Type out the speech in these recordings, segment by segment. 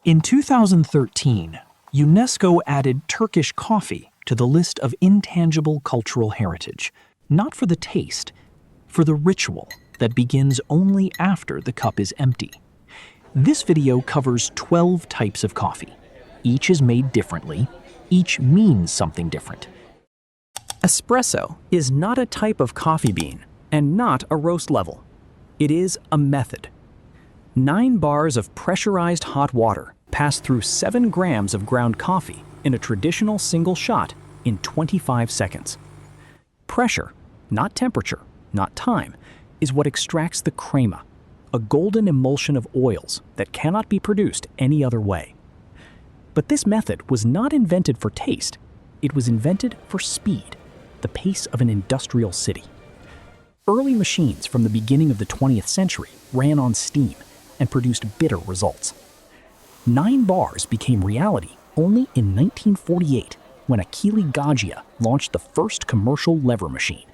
In 2013, UNESCO added Turkish coffee to the list of intangible cultural heritage, not for the taste, for the ritual that begins only after the cup is empty. This video covers 12 types of coffee. Each is made differently, each means something different. Espresso is not a type of coffee bean and not a roast level. It is a method. 9 bars of pressurized hot water pass through 7 grams of ground coffee in a traditional single shot in 25 seconds. Pressure, not temperature, not time, is what extracts the crema, a golden emulsion of oils that cannot be produced any other way. But this method was not invented for taste. It was invented for speed, the pace of an industrial city. Early machines from the beginning of the 20th century ran on steam and produced bitter results. 9 bars became reality only in 1948 when Achille Gaggia launched the first commercial lever machine.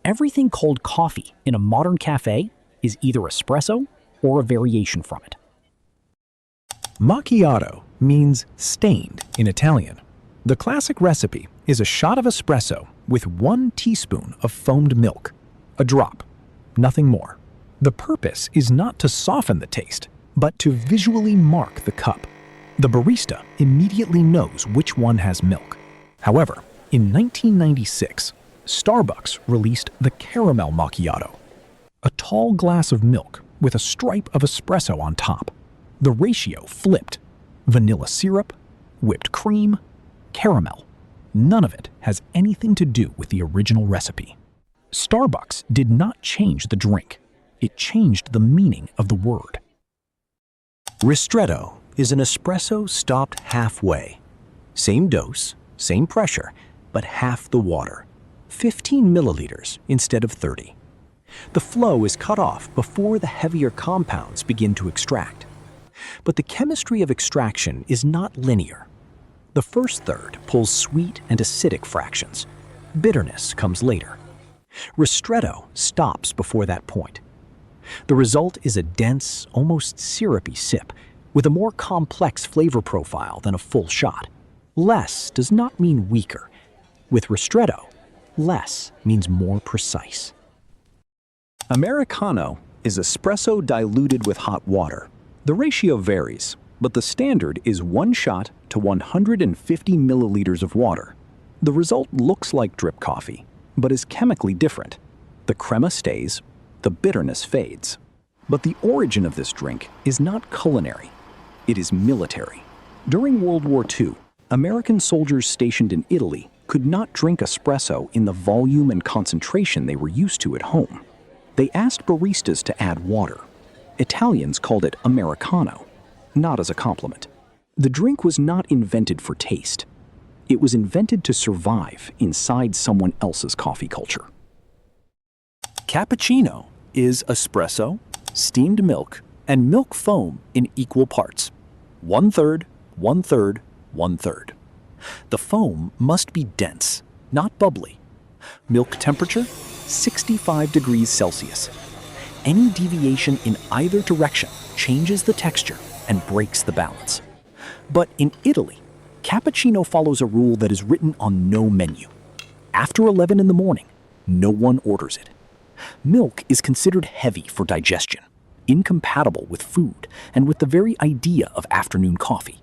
Everything called coffee in a modern cafe is either espresso or a variation from it. Macchiato means stained in Italian. The classic recipe is a shot of espresso with 1 teaspoon of foamed milk, a drop, nothing more. The purpose is not to soften the taste, but to visually mark the cup. The barista immediately knows which one has milk. However, in 1996, Starbucks released the caramel macchiato, a tall glass of milk with a stripe of espresso on top. The ratio flipped. Vanilla syrup, whipped cream, caramel. None of it has anything to do with the original recipe. Starbucks did not change the drink. It changed the meaning of the word. Ristretto is an espresso stopped halfway. Same dose, same pressure, but half the water. 15 milliliters instead of 30. The flow is cut off before the heavier compounds begin to extract. But the chemistry of extraction is not linear. The first third pulls sweet and acidic fractions. Bitterness comes later. Ristretto stops before that point. The result is a dense, almost syrupy sip with a more complex flavor profile than a full shot. Less does not mean weaker. With Ristretto, less means more precise. Americano is espresso diluted with hot water. The ratio varies, but the standard is 1 shot to 150 milliliters of water. The result looks like drip coffee, but is chemically different. The crema stays, the bitterness fades. But the origin of this drink is not culinary. It is military. During World War II, American soldiers stationed in Italy could not drink espresso in the volume and concentration they were used to at home. They asked baristas to add water. Italians called it Americano, not as a compliment. The drink was not invented for taste. It was invented to survive inside someone else's coffee culture. Cappuccino is espresso, steamed milk, and milk foam in equal parts. 1/3, 1/3, 1/3. The foam must be dense, not bubbly. Milk temperature, 65 degrees Celsius. Any deviation in either direction changes the texture and breaks the balance. But in Italy, cappuccino follows a rule that is written on no menu. After 11 in the morning, no one orders it. Milk is considered heavy for digestion, incompatible with food and with the very idea of afternoon coffee.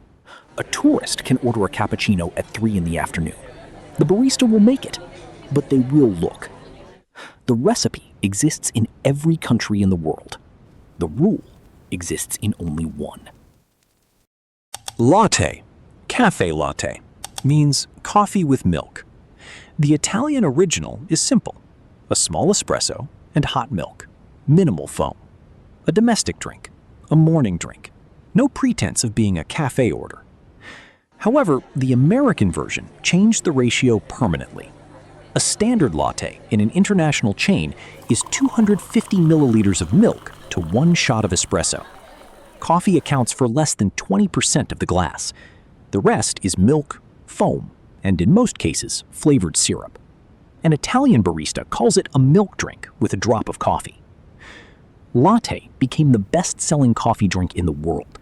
A tourist can order a cappuccino at 3 in the afternoon. The barista will make it, but they will look. The recipe exists in every country in the world. The rule exists in only one. Latte, cafe latte, means coffee with milk. The Italian original is simple: a small espresso and hot milk, minimal foam. A domestic drink, a morning drink. No pretense of being a cafe order. However, the American version changed the ratio permanently. A standard latte in an international chain is 250 milliliters of milk to 1 shot of espresso. Coffee accounts for less than 20% of the glass. The rest is milk, foam, and in most cases, flavored syrup. An Italian barista calls it a milk drink with a drop of coffee. Latte became the best-selling coffee drink in the world.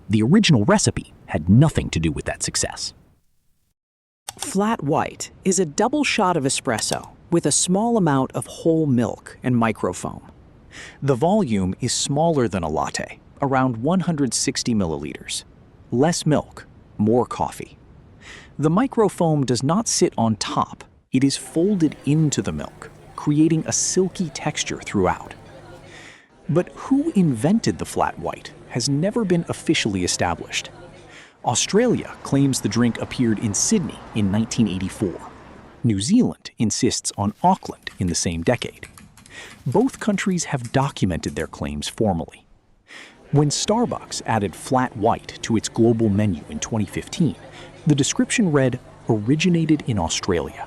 The original recipe had nothing to do with that success. Flat white is a double shot of espresso with a small amount of whole milk and microfoam. The volume is smaller than a latte, around 160 milliliters. Less milk, more coffee. The microfoam does not sit on top, it is folded into the milk, creating a silky texture throughout. But who invented the flat white has never been officially established. Australia claims the drink appeared in Sydney in 1984. New Zealand insists on Auckland in the same decade. Both countries have documented their claims formally. When Starbucks added flat white to its global menu in 2015, the description read, "Originated in Australia."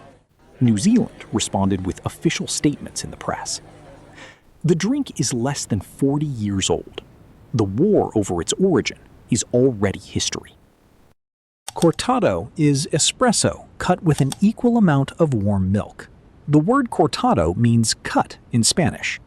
New Zealand responded with official statements in the press. The drink is less than 40 years old. The war over its origin is already history. Cortado is espresso cut with an equal amount of warm milk. The word cortado means cut in Spanish.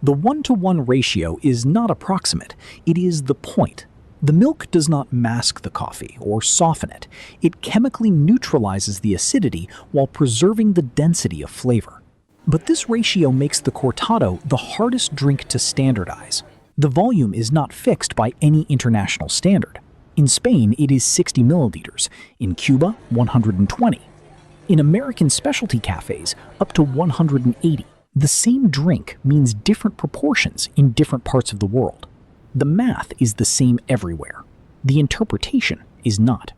The 1-to-1 ratio is not approximate, it is the point. The milk does not mask the coffee or soften it. It chemically neutralizes the acidity while preserving the density of flavor. But this ratio makes the cortado the hardest drink to standardize. The volume is not fixed by any international standard. In Spain, it is 60 milliliters. In Cuba, 120. In American specialty cafes, up to 180. The same drink means different proportions in different parts of the world. The math is the same everywhere. The interpretation is not.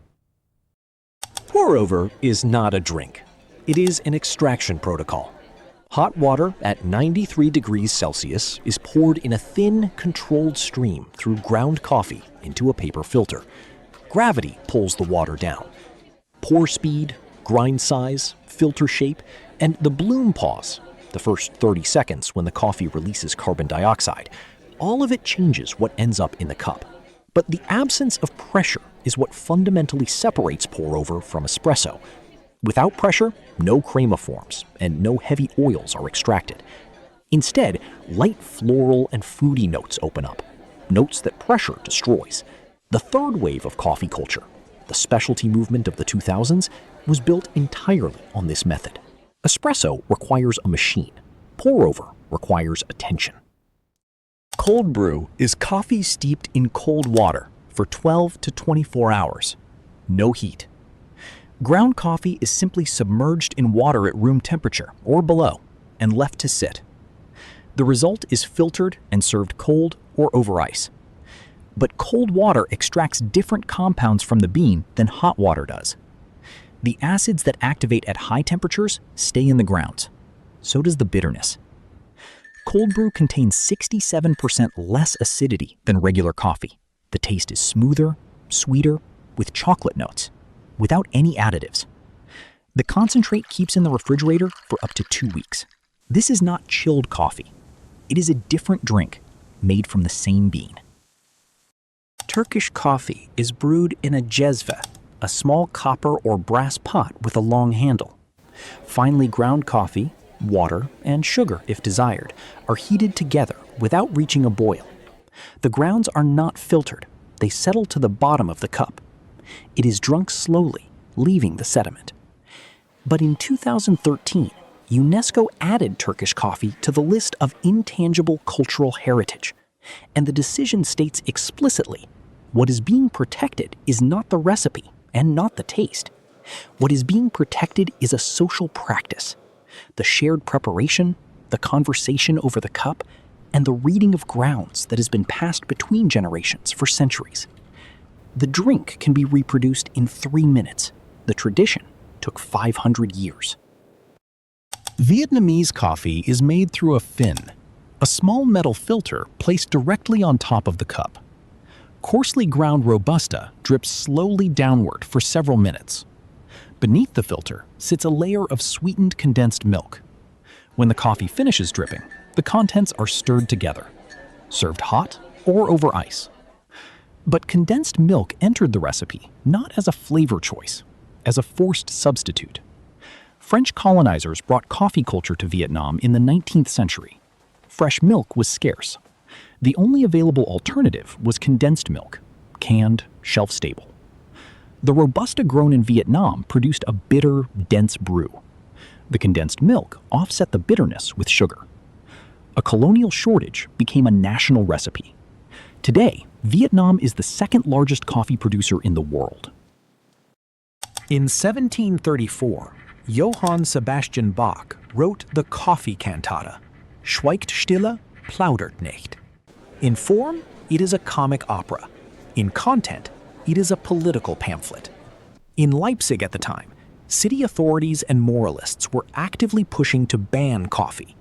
Pour-over is not a drink. It is an extraction protocol. Hot water at 93 degrees Celsius is poured in a thin, controlled stream through ground coffee into a paper filter. Gravity pulls the water down. Pour speed, grind size, filter shape, and the bloom pause, the first 30 seconds when the coffee releases carbon dioxide, all of it changes what ends up in the cup. But the absence of pressure is what fundamentally separates pour-over from espresso. Without pressure, no crema forms, and no heavy oils are extracted. Instead, light floral and fruity notes open up, notes that pressure destroys. The third wave of coffee culture, the specialty movement of the 2000s, was built entirely on this method. Espresso requires a machine. Pour-over requires attention. Cold brew is coffee steeped in cold water for 12 to 24 hours. No heat. Ground coffee is simply submerged in water at room temperature or below and left to sit. The result is filtered and served cold or over ice. But cold water extracts different compounds from the bean than hot water does. The acids that activate at high temperatures stay in the grounds. So does the bitterness. Cold brew contains 67% less acidity than regular coffee. The taste is smoother, sweeter, with chocolate notes, without any additives. The concentrate keeps in the refrigerator for up to 2 weeks. This is not chilled coffee. It is a different drink, made from the same bean. Turkish coffee is brewed in a jezve, a small copper or brass pot with a long handle. Finely ground coffee, water, and sugar, if desired, are heated together without reaching a boil. The grounds are not filtered. They settle to the bottom of the cup. It is drunk slowly, leaving the sediment. But in 2013, UNESCO added Turkish coffee to the list of intangible cultural heritage. And the decision states explicitly, what is being protected is not the recipe and not the taste. What is being protected is a social practice. The shared preparation, the conversation over the cup, and the reading of grounds that has been passed between generations for centuries. The drink can be reproduced in 3 minutes. The tradition took 500 years. Vietnamese coffee is made through a fin, a small metal filter placed directly on top of the cup. Coarsely ground Robusta drips slowly downward for several minutes. Beneath the filter sits a layer of sweetened condensed milk. When the coffee finishes dripping, the contents are stirred together, served hot or over ice. But condensed milk entered the recipe not as a flavor choice, as a forced substitute. French colonizers brought coffee culture to Vietnam in the 19th century. Fresh milk was scarce. The only available alternative was condensed milk, canned, shelf-stable. The Robusta grown in Vietnam produced a bitter, dense brew. The condensed milk offset the bitterness with sugar. A colonial shortage became a national recipe. Today, Vietnam is the second largest coffee producer in the world. In 1734, Johann Sebastian Bach wrote the coffee cantata, Schweigt stille, plaudert nicht. In form, it is a comic opera. In content, it is a political pamphlet. In Leipzig at the time, city authorities and moralists were actively pushing to ban coffee.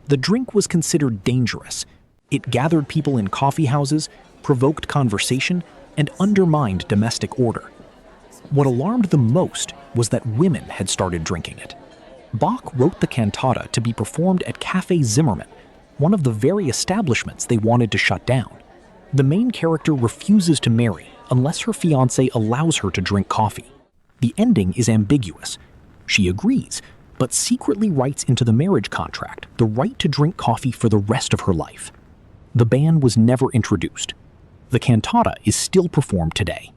The drink was considered dangerous. It gathered people in coffee houses, provoked conversation, and undermined domestic order. What alarmed them most was that women had started drinking it. Bach wrote the cantata to be performed at Café Zimmermann, one of the very establishments they wanted to shut down. The main character refuses to marry unless her fiancé allows her to drink coffee. The ending is ambiguous. She agrees, but secretly writes into the marriage contract the right to drink coffee for the rest of her life. The ban was never introduced. The cantata is still performed today.